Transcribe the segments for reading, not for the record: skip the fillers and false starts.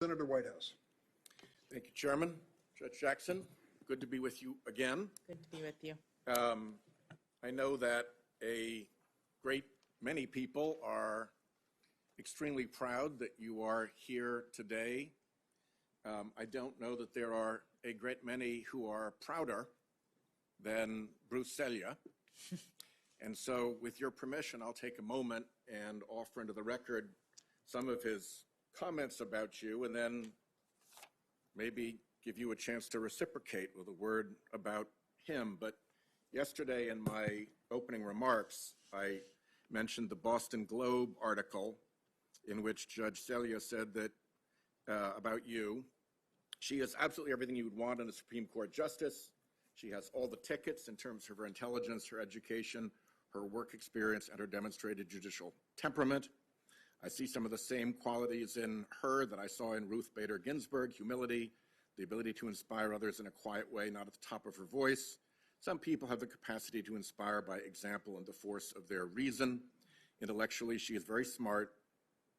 Senator Whitehouse. Thank you, Chairman. Judge Jackson, good to be with you again. Good to be with you. I know that a great many people are extremely proud that you are here today. I don't know that there are a great many who are prouder than Bruce Selya. And so, with your permission, I'll take a moment and offer into the record some of his comments about you, and then maybe give you a chance to reciprocate with a word about him. But yesterday in my opening remarks, I mentioned the Boston Globe article in which Judge Selya said that about you, she is absolutely everything you would want in a Supreme Court justice. She has all the tickets in terms of her intelligence, her education, her work experience, and her demonstrated judicial temperament. I see some of the same qualities in her that I saw in Ruth Bader Ginsburg: humility, the ability to inspire others in a quiet way, not at the top of her voice. Some people have the capacity to inspire by example and the force of their reason. Intellectually, she is very smart,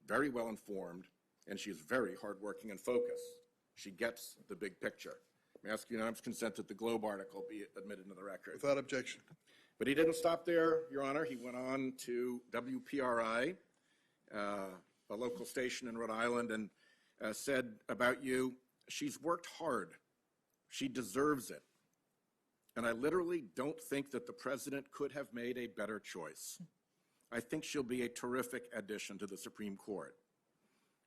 very well informed, and she is very hardworking and focused. She gets the big picture. May I ask unanimous consent that the Globe article be admitted into the record? Without objection. But he didn't stop there, Your Honor. He went on to WPRI, a local station in Rhode Island, and said about you, she's worked hard. She deserves it. And I literally don't think that the president could have made a better choice. I think she'll be a terrific addition to the Supreme Court.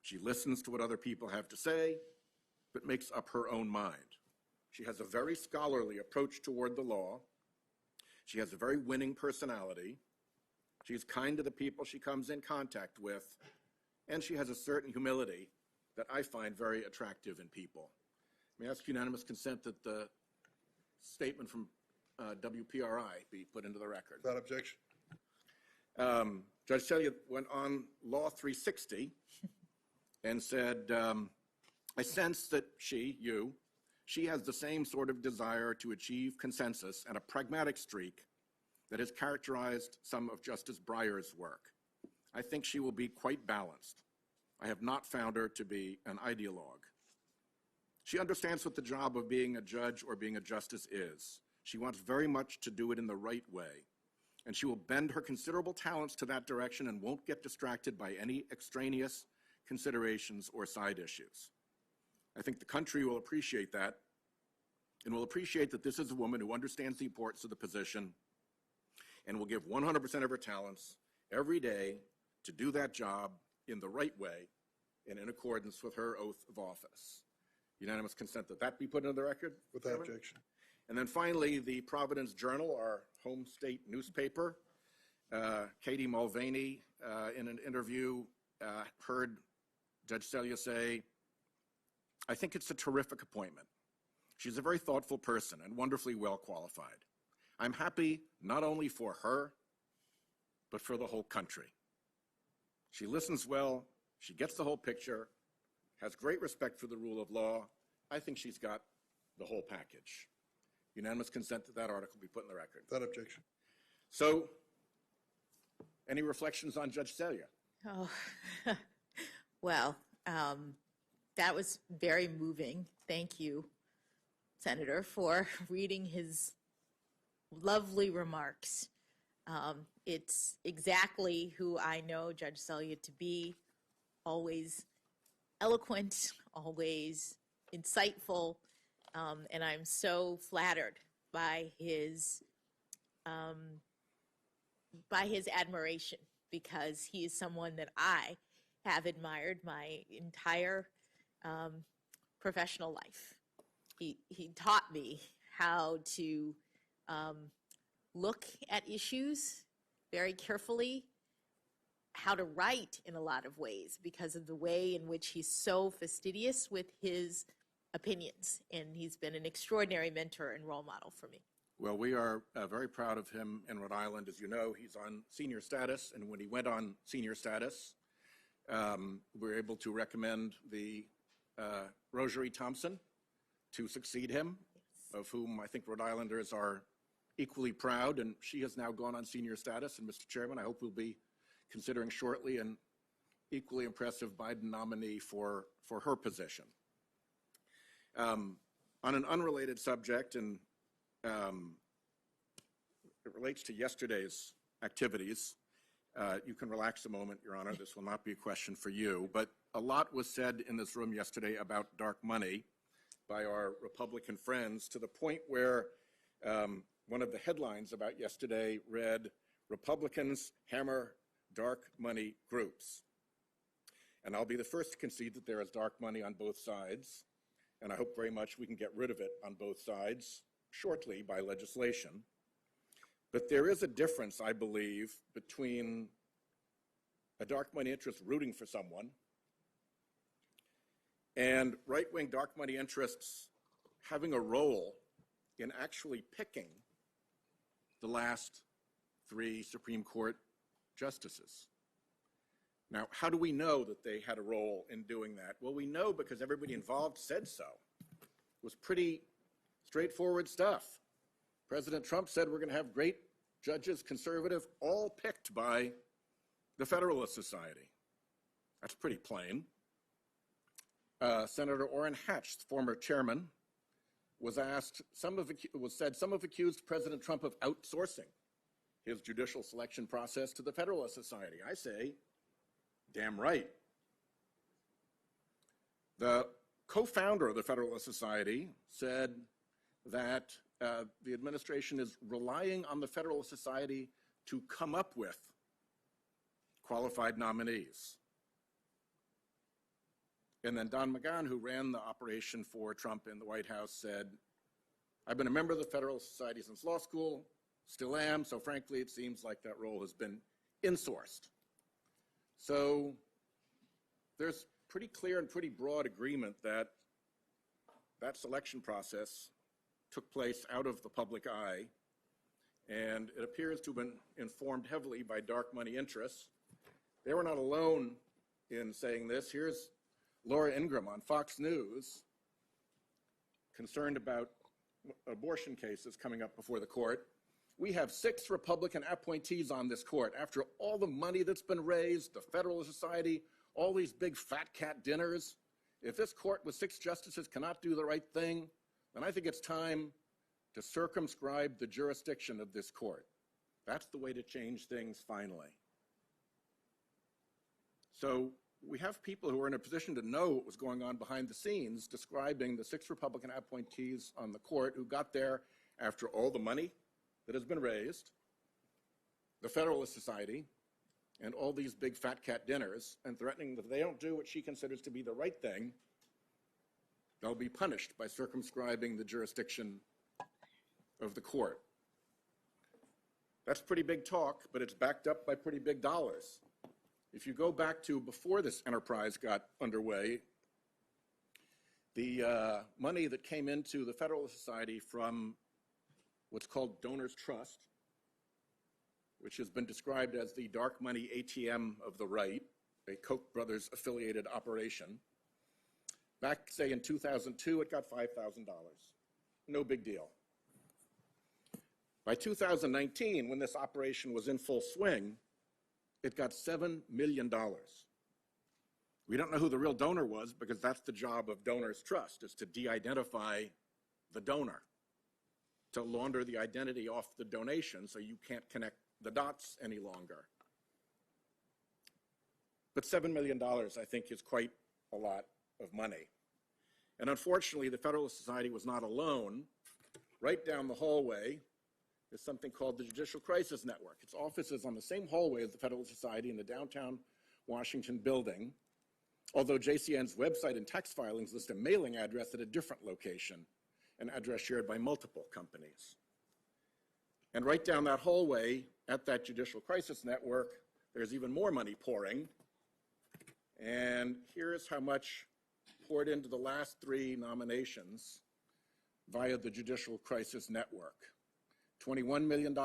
She listens to what other people have to say, but makes up her own mind. She has a very scholarly approach toward the law. She has a very winning personality. She's kind to the people she comes in contact with, and she has a certain humility that I find very attractive in people. May I ask unanimous consent that the statement from WPRI be put into the record? Without objection. Judge Selya went on Law 360 and said, I sense that she has the same sort of desire to achieve consensus and a pragmatic streak that has characterized some of Justice Breyer's work. I think she will be quite balanced. I have not found her to be an ideologue. She understands what the job of being a judge or being a justice is. She wants very much to do it in the right way, and she will bend her considerable talents to that direction and won't get distracted by any extraneous considerations or side issues. I think the country will appreciate that, and will appreciate that this is a woman who understands the importance of the position and will give 100% of her talents every day to do that job in the right way and in accordance with her oath of office. Unanimous consent that that be put into the record? Without objection. And then finally, the Providence Journal, our home state newspaper, Katie Mulvaney, in an interview, heard Judge Selya say, I think it's a terrific appointment. She's a very thoughtful person and wonderfully well qualified. I'm happy not only for her, but for the whole country. She listens well, she gets the whole picture, has great respect for the rule of law. I think she's got the whole package. Unanimous consent that that article be put in the record. Without objection. So, any reflections on Judge Selya? Oh, well, that was very moving. Thank you, Senator, for reading his lovely remarks. It's exactly who I know Judge Selya to be, always eloquent, always insightful, and I'm so flattered by his admiration, because he is someone that I have admired my entire professional life. He taught me how to look at issues very carefully, how to write in a lot of ways because of the way in which he's so fastidious with his opinions. And he's been an extraordinary mentor and role model for me. Well, we are very proud of him in Rhode Island. As you know, he's on senior status, and when he went on senior status, we were able to recommend the Rosary Thompson to succeed him, of whom I think Rhode Islanders are equally proud, and she has now gone on senior status. And Mr. Chairman, I hope we'll be considering shortly an equally impressive Biden nominee for her position. On an unrelated subject, and it relates to yesterday's activities, you can relax a moment, Your Honor. This will not be a question for you, but a lot was said in this room yesterday about dark money by our Republican friends, to the point where one of the headlines about yesterday read, "Republicans hammer dark money groups." And I'll be the first to concede that there is dark money on both sides, and I hope very much we can get rid of it on both sides shortly by legislation. But there is a difference, I believe, between a dark money interest rooting for someone and right-wing dark money interests having a role in actually picking the last 3 Supreme Court justices. Now, how do we know that they had a role in doing that? Well, we know because everybody involved said so. It was pretty straightforward stuff. President Trump said we're going to have great judges, conservative, all picked by the Federalist Society. That's pretty plain. Senator Orrin Hatch, former chairman, was asked, some have accused President Trump of outsourcing his judicial selection process to the Federalist Society. I say, damn right. The co-founder of the Federalist Society said that the administration is relying on the Federalist Society to come up with qualified nominees. And then Don McGahn, who ran the operation for Trump in the White House, said, "I've been a member of the Federalist Society since law school, still am, so frankly, it seems like that role has been insourced." So there's pretty clear and pretty broad agreement that that selection process took place out of the public eye, and it appears to have been informed heavily by dark money interests. They were not alone in saying this. Here's Laura Ingraham on Fox News, concerned about abortion cases coming up before the court. "We have 6 Republican appointees on this court. After all the money that's been raised, the Federalist Society, all these big fat cat dinners, if this court with 6 justices cannot do the right thing, then I think it's time to circumscribe the jurisdiction of this court. That's the way to change things finally." So we have people who are in a position to know what was going on behind the scenes describing the 6 Republican appointees on the court who got there after all the money that has been raised, the Federalist Society, and all these big fat cat dinners, and threatening that if they don't do what she considers to be the right thing, they'll be punished by circumscribing the jurisdiction of the court. That's pretty big talk, but it's backed up by pretty big dollars. If you go back to before this enterprise got underway, the money that came into the Federalist Society from what's called Donors Trust, which has been described as the dark money ATM of the right, a Koch brothers affiliated operation. Back, say, in 2002, it got $5,000. No big deal. By 2019, when this operation was in full swing, it got $7 million. We don't know who the real donor was because that's the job of Donors Trust, is to de-identify the donor, to launder the identity off the donation so you can't connect the dots any longer. But $7 million, I think, is quite a lot of money. And unfortunately, the Federalist Society was not alone. Right down the hallway is something called the Judicial Crisis Network. Its office is on the same hallway as the Federalist Society in the downtown Washington building, although JCN's website and tax filings list a mailing address at a different location, an address shared by multiple companies. And right down that hallway at that Judicial Crisis Network, there's even more money pouring. And here's how much poured into the last 3 nominations via the Judicial Crisis Network. $21 million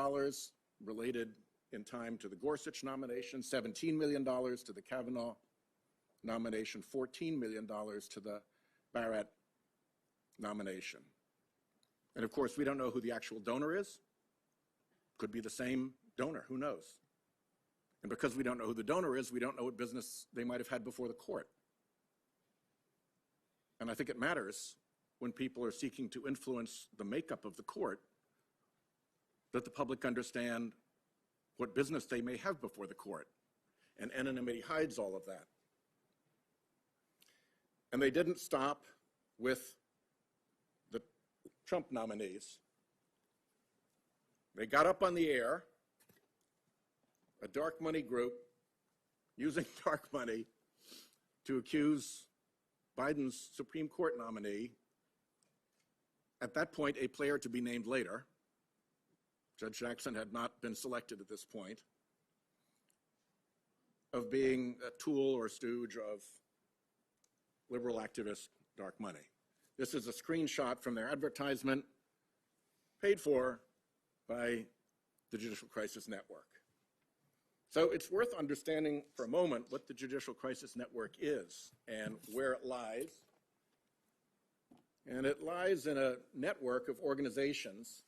related in time to the Gorsuch nomination, $17 million to the Kavanaugh nomination, $14 million to the Barrett nomination. And of course, we don't know who the actual donor is. Could be the same donor, who knows? And because we don't know who the donor is, we don't know what business they might have had before the court. And I think it matters when people are seeking to influence the makeup of the court that the public understand what business they may have before the court. And anonymity hides all of that. And they didn't stop with the Trump nominees. They got up on the air, a dark money group using dark money to accuse Biden's Supreme Court nominee, at that point a player to be named later. Judge Jackson had not been selected at this point, of being a tool or stooge of liberal activist dark money. This is a screenshot from their advertisement paid for by the Judicial Crisis Network. So it's worth understanding for a moment what the Judicial Crisis Network is and where it lies. And it lies in a network of organizations.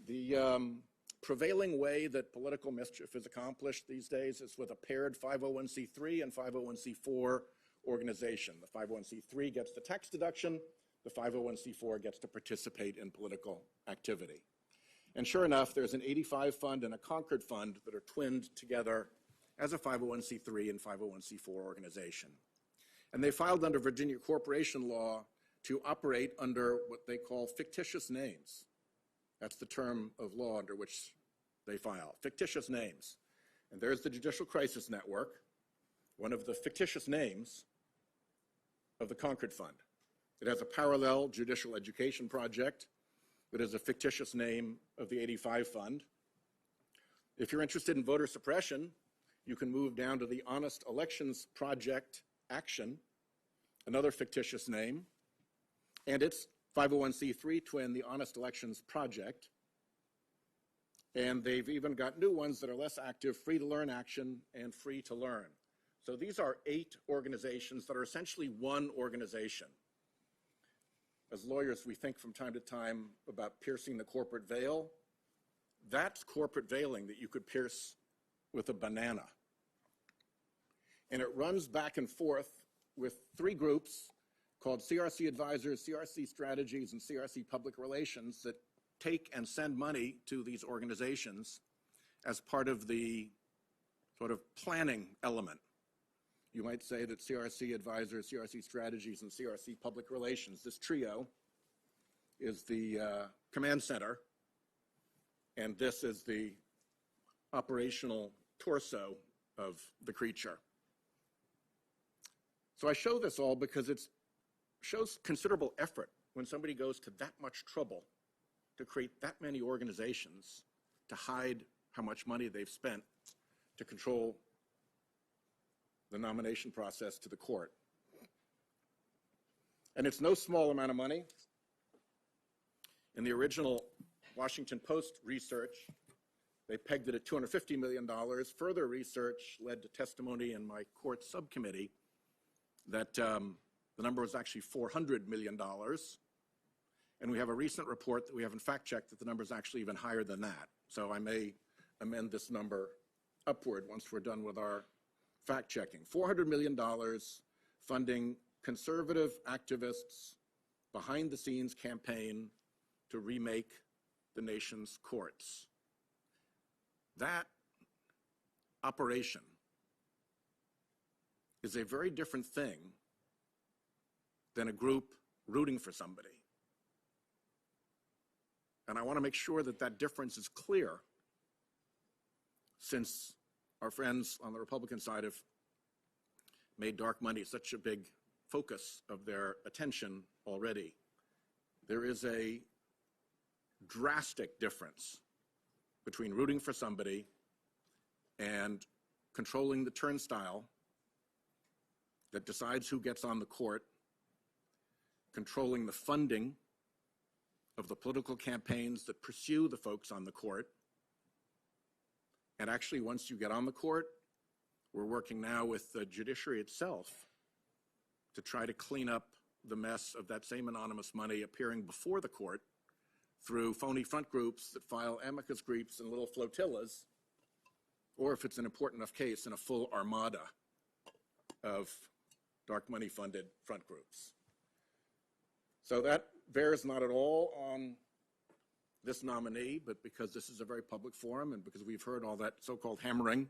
The prevailing way that political mischief is accomplished these days is with a paired 501c3 and 501c4 organization. The 501c3 gets the tax deduction, the 501c4 gets to participate in political activity. And sure enough, there's an 85 fund and a Concord fund that are twinned together as a 501c3 and 501c4 organization. And they filed under Virginia corporation law to operate under what they call fictitious names. That's the term of law under which they file, fictitious names. And there's the Judicial Crisis Network, one of the fictitious names of the Concord Fund. It has a parallel judicial education project that is a fictitious name of the 85 Fund. If you're interested in voter suppression, you can move down to the Honest Elections Project Action, another fictitious name, and its 501c3 twin, the Honest Elections Project. And they've even got new ones that are less active, Free to Learn Action and Free to Learn. So these are 8 organizations that are essentially one organization. As lawyers, we think from time to time about piercing the corporate veil. That's corporate veiling that you could pierce with a banana. And it runs back and forth with 3 groups called CRC Advisors, CRC Strategies, and CRC Public Relations that take and send money to these organizations as part of the sort of planning element. You might say that CRC Advisors, CRC Strategies, and CRC Public Relations, this trio, is the command center, and this is the operational torso of the creature. So I show this all because it shows considerable effort when somebody goes to that much trouble to create that many organizations to hide how much money they've spent to control the nomination process to the court. And it's no small amount of money. In the original Washington Post research, they pegged it at $250 million. Further research led to testimony in my court subcommittee that the number was actually $400 million. And we have a recent report that we haven't fact-checked that the number is actually even higher than that. So I may amend this number upward once we're done with our fact-checking. $400 million funding conservative activists' behind-the-scenes campaign to remake the nation's courts. That operation is a very different thing than a group rooting for somebody. And I want to make sure that that difference is clear, since our friends on the Republican side have made dark money such a big focus of their attention already. There is a drastic difference between rooting for somebody and controlling the turnstile that decides who gets on the court, controlling the funding of the political campaigns that pursue the folks on the court. And actually, once you get on the court, we're working now with the judiciary itself to try to clean up the mess of that same anonymous money appearing before the court through phony front groups that file amicus briefs and little flotillas or if it's an important enough case, in a full armada of dark money funded front groups. So that bears not at all on this nominee, but because this is a very public forum and because we've heard all that so-called hammering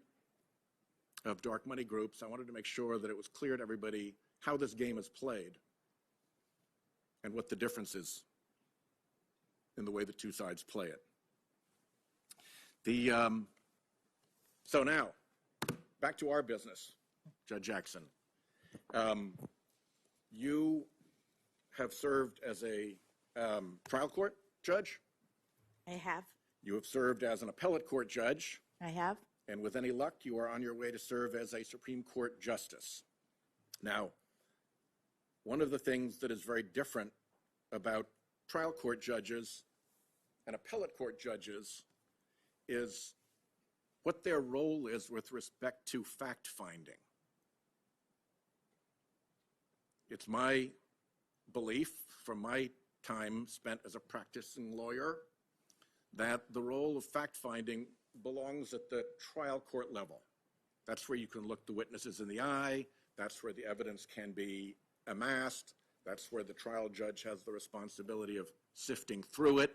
of dark money groups, I wanted to make sure that it was clear to everybody how this game is played and what the difference is in the way the two sides play it. So now, back to our business, Judge Jackson. You have served as a trial court judge. I have. You have served as an appellate court judge. I have. And with any luck, you are on your way to serve as a Supreme Court justice. Now, one of the things that is very different about trial court judges and appellate court judges is what their role is with respect to fact-finding. It's my belief from my time spent as a practicing lawyer that the role of fact-finding belongs at the trial court level. That's where you can look the witnesses in the eye. That's where the evidence can be amassed. That's where the trial judge has the responsibility of sifting through it.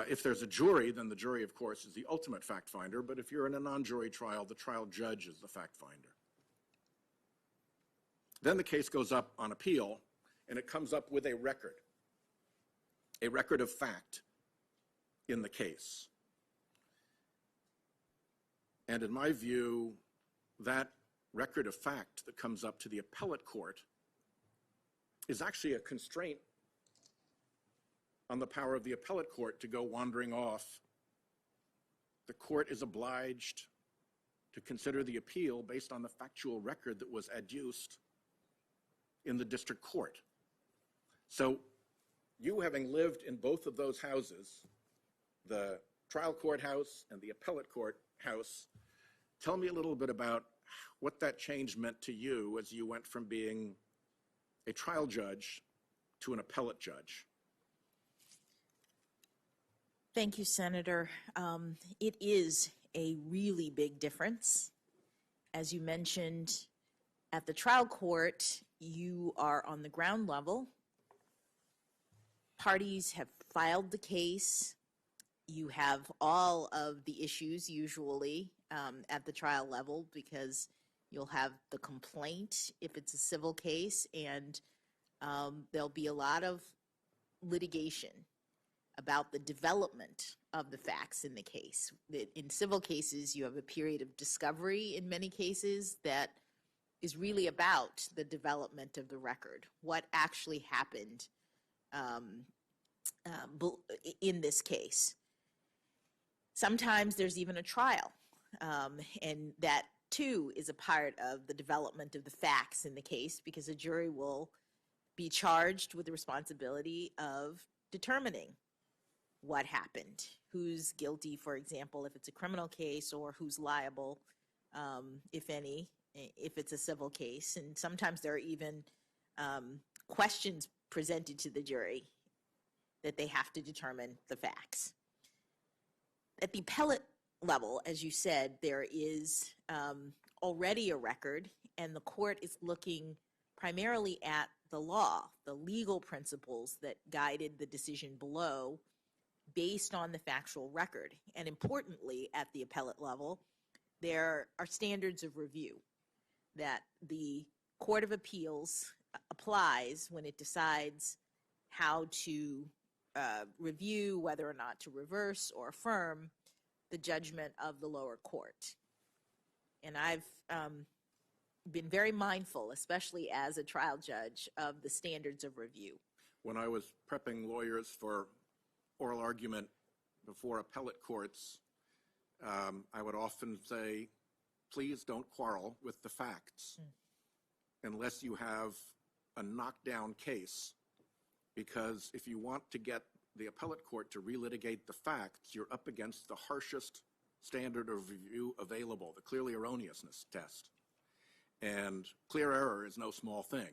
If there's a jury, then the jury, of course, is the ultimate fact finder. But if you're in a non-jury trial, the trial judge is the fact finder. Then the case goes up on appeal, and it comes up with a record of fact in the case. And in my view, that record of fact that comes up to the appellate court is actually a constraint on the power of the appellate court to go wandering off. The court is obliged to consider the appeal based on the factual record that was adduced in the district court. So you, having lived in both of those houses, the trial court house and the appellate court house, tell me a little bit about what that change meant to you as you went from being a trial judge to an appellate judge. Thank you, Senator. It is a really big difference. As you mentioned, at the trial court, you are on the ground level. Parties have filed the case. You have all of the issues usually at the trial level because you'll have the complaint if it's a civil case, and there'll be a lot of litigation about the development of the facts in the case. In civil cases, you have a period of discovery in many cases that is really about the development of the record, what actually happened in this case. Sometimes there's even a trial, and that too is a part of the development of the facts in the case because a jury will be charged with the responsibility of determining what happened, who's guilty, for example, if it's a criminal case, or who's liable, if any, if it's a civil case. And sometimes there are even questions presented to the jury that they have to determine the facts. At the appellate level, as you said, there is already a record, and the court is looking primarily at the law, the legal principles that guided the decision below based on the factual record. And importantly, at the appellate level, there are standards of review that the Court of Appeals applies when it decides how to review whether or not to reverse or affirm the judgment of the lower court. And I've been very mindful, especially as a trial judge, of the standards of review. When I was prepping lawyers for oral argument before appellate courts, I would often say, please don't quarrel with the facts unless you have a knockdown case, because if you want to get the appellate court to relitigate the facts, you're up against the harshest standard of review available, the clearly erroneousness test. And clear error is no small thing.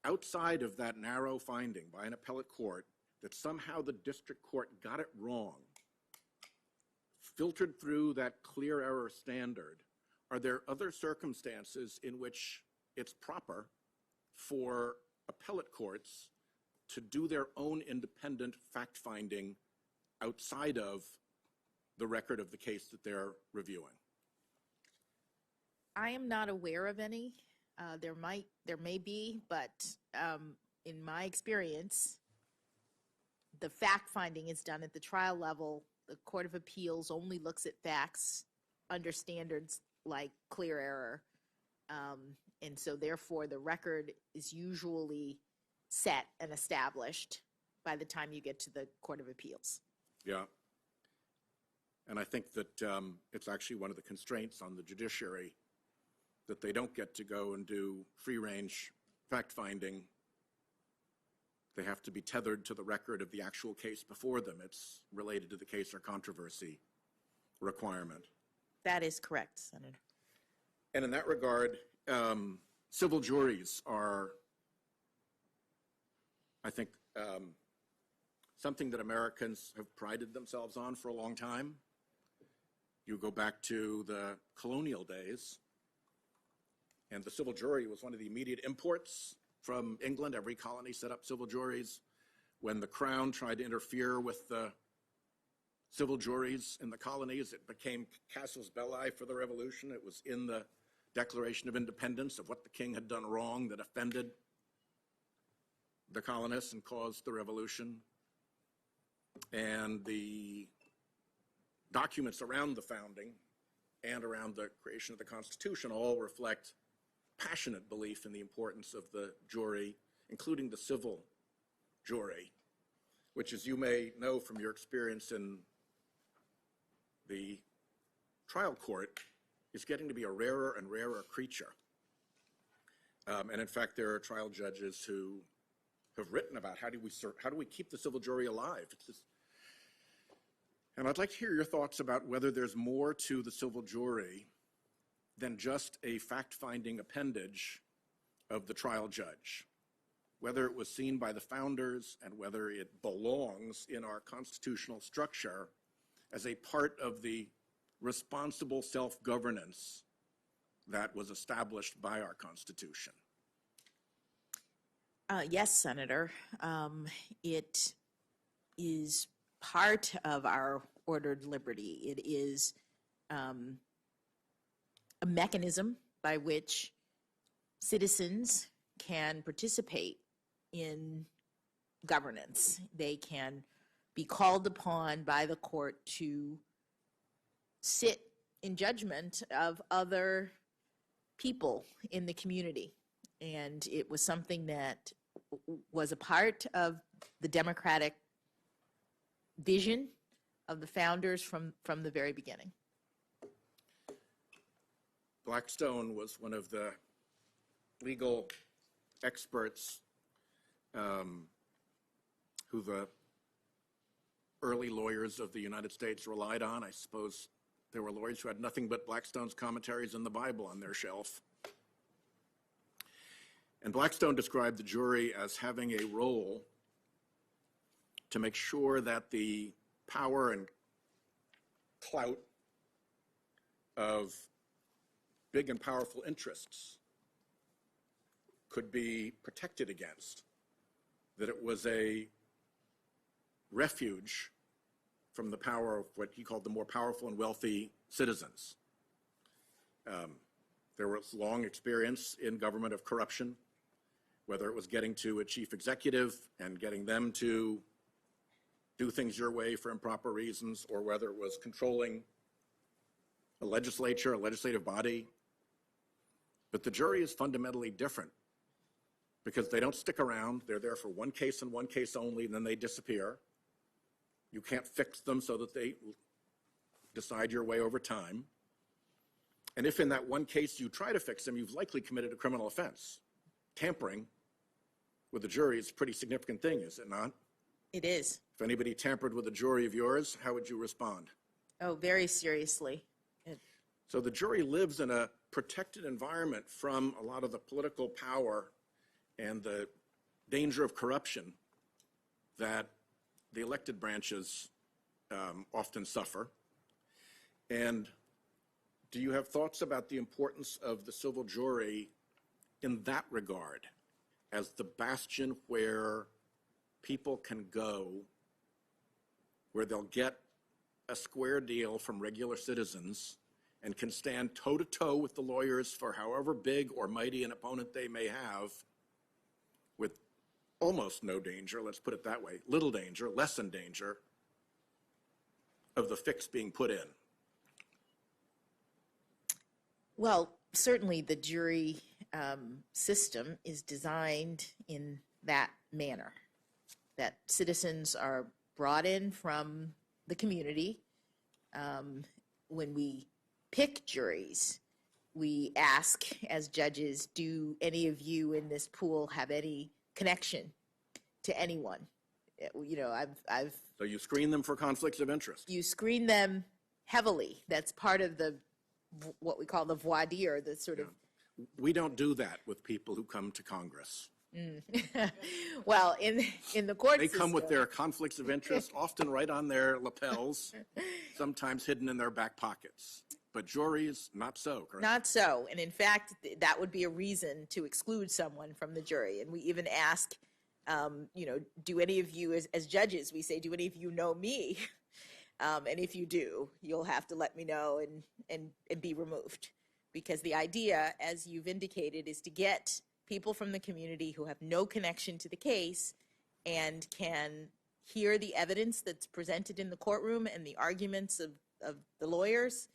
Outside of that narrow finding by an appellate court that somehow the district court got it wrong filtered through that clear error standard, are there other circumstances in which it's proper for appellate courts to do their own independent fact-finding outside of the record of the case that they're reviewing? I am not aware of any. There may be, but in my experience, the fact-finding is done at the trial level. The Court of Appeals only looks at facts under standards like clear error. And so therefore, the record is usually set and established by the time you get to the Court of Appeals. Yeah. And I think that it's actually one of the constraints on the judiciary that they don't get to go and do free-range fact-finding. They have to be tethered to the record of the actual case before them. It's related to the case or controversy requirement. That is correct, Senator. And in that regard, civil juries are, I think, something that Americans have prided themselves on for a long time. You go back to the colonial days, and the civil jury was one of the immediate imports from England. Every colony set up civil juries. When the Crown tried to interfere with the civil juries in the colonies, it became casus belli for the Revolution. It was in the Declaration of Independence of what the king had done wrong that offended the colonists and caused the Revolution. And the documents around the founding and around the creation of the Constitution all reflect passionate belief in the importance of the jury, including the civil jury, which, as you may know from your experience in the trial court, is getting to be a rarer and rarer creature. And in fact, there are trial judges who have written about how do we keep the civil jury alive. And I'd like to hear your thoughts about whether there's more to the civil jury than just a fact-finding appendage of the trial judge, whether it was seen by the founders and whether it belongs in our constitutional structure as a part of the responsible self-governance that was established by our Constitution. Yes, Senator. It is part of our ordered liberty. It is a mechanism by which citizens can participate in governance. They can be called upon by the court to sit in judgment of other people in the community. And it was something that was a part of the democratic vision of the founders from the very beginning. Blackstone was one of the legal experts who the early lawyers of the United States relied on. I suppose there were lawyers who had nothing but Blackstone's commentaries in the Bible on their shelf. And Blackstone described the jury as having a role to make sure that the power and clout of big and powerful interests could be protected against, that it was a refuge from the power of what he called the more powerful and wealthy citizens. There was long experience in government of corruption, whether it was getting to a chief executive and getting them to do things your way for improper reasons, or whether it was controlling a legislature, a legislative body. But the jury is fundamentally different because they don't stick around. They're there for one case and one case only, and then they disappear. You can't fix them so that they decide your way over time. And if in that one case you try to fix them, you've likely committed a criminal offense. Tampering with the jury is a pretty significant thing, is it not? It is. If anybody tampered with a jury of yours, how would you respond? Oh, very seriously. So the jury lives in a protected environment from a lot of the political power and the danger of corruption that the elected branches often suffer. And do you have thoughts about the importance of the civil jury in that regard, as the bastion where people can go, where they'll get a square deal from regular citizens and can stand toe-to-toe with the lawyers for however big or mighty an opponent they may have, with almost no danger, let's put it that way, little danger, lessen danger of the fix being put in? Well, certainly the jury system is designed in that manner, that citizens are brought in from the community. When we pick juries, we ask as judges, do any of you in this pool have any connection to anyone? You know, So you screen them for conflicts of interest? You screen them heavily. That's part of the what we call the voir dire, the sort of. We don't do that with people who come to Congress. Well, in the court They system, come with their conflicts of interest, often right on their lapels, sometimes hidden in their back pockets. But juries, not so, correct? Not so. And in fact, that would be a reason to exclude someone from the jury. And we even ask, you know, do any of you as judges, we say, do any of you know me? And if you do, you'll have to let me know and be removed. Because the idea, as you've indicated, is to get people from the community who have no connection to the case and can hear the evidence that's presented in the courtroom and the arguments of the lawyers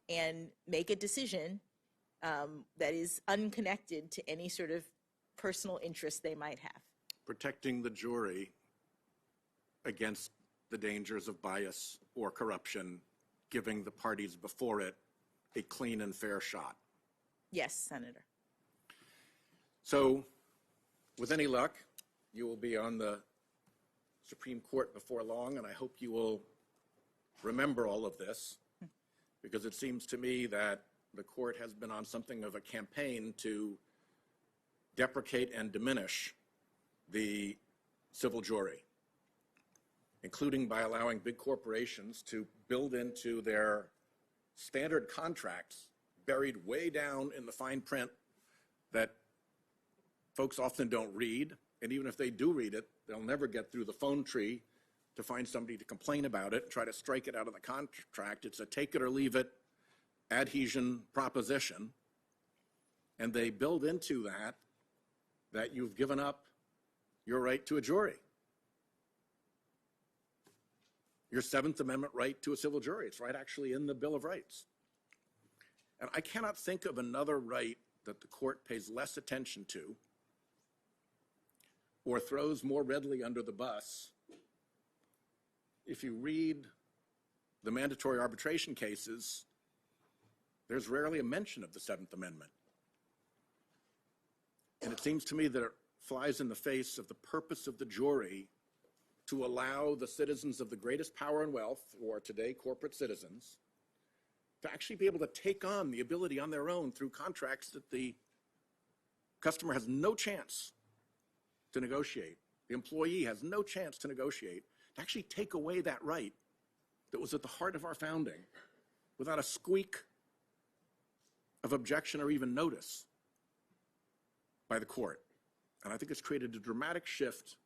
and make a decision that is unconnected to any sort of personal interest they might have. Protecting the jury against the dangers of bias or corruption, giving the parties before it a clean and fair shot. Yes, Senator. So, with any luck, you will be on the Supreme Court before long, and I hope you will remember all of this, because it seems to me that the court has been on something of a campaign to deprecate and diminish the civil jury, including by allowing big corporations to build into their standard contracts, buried way down in the fine print that folks often don't read, and even if they do read it, they'll never get through the phone tree to find somebody to complain about it, try to strike it out of the contract. It's a take it or leave it adhesion proposition, and they build into that you've given up your right to a jury, your Seventh Amendment right to a civil jury. It's right actually in the Bill of Rights. And I cannot think of another right that the court pays less attention to or throws more readily under the bus. If you read the mandatory arbitration cases, there's rarely a mention of the Seventh Amendment. And it seems to me that it flies in the face of the purpose of the jury to allow the citizens of the greatest power and wealth, who are today corporate citizens, to actually be able to take on the ability on their own through contracts that the customer has no chance to negotiate. The employee has no chance to negotiate, to actually take away that right that was at the heart of our founding without a squeak of objection or even notice by the court. And I think it's created a dramatic shift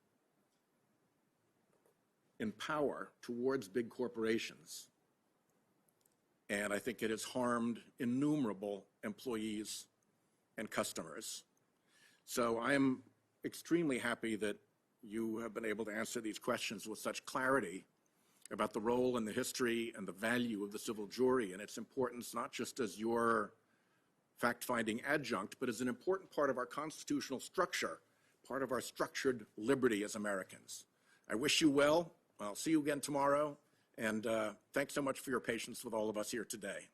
in power towards big corporations. And I think it has harmed innumerable employees and customers. So I am extremely happy that you have been able to answer these questions with such clarity about the role and the history and the value of the civil jury and its importance, not just as your fact-finding adjunct, but as an important part of our constitutional structure, part of our structured liberty as Americans. I wish you well. I'll see you again tomorrow. And thanks so much for your patience with all of us here today.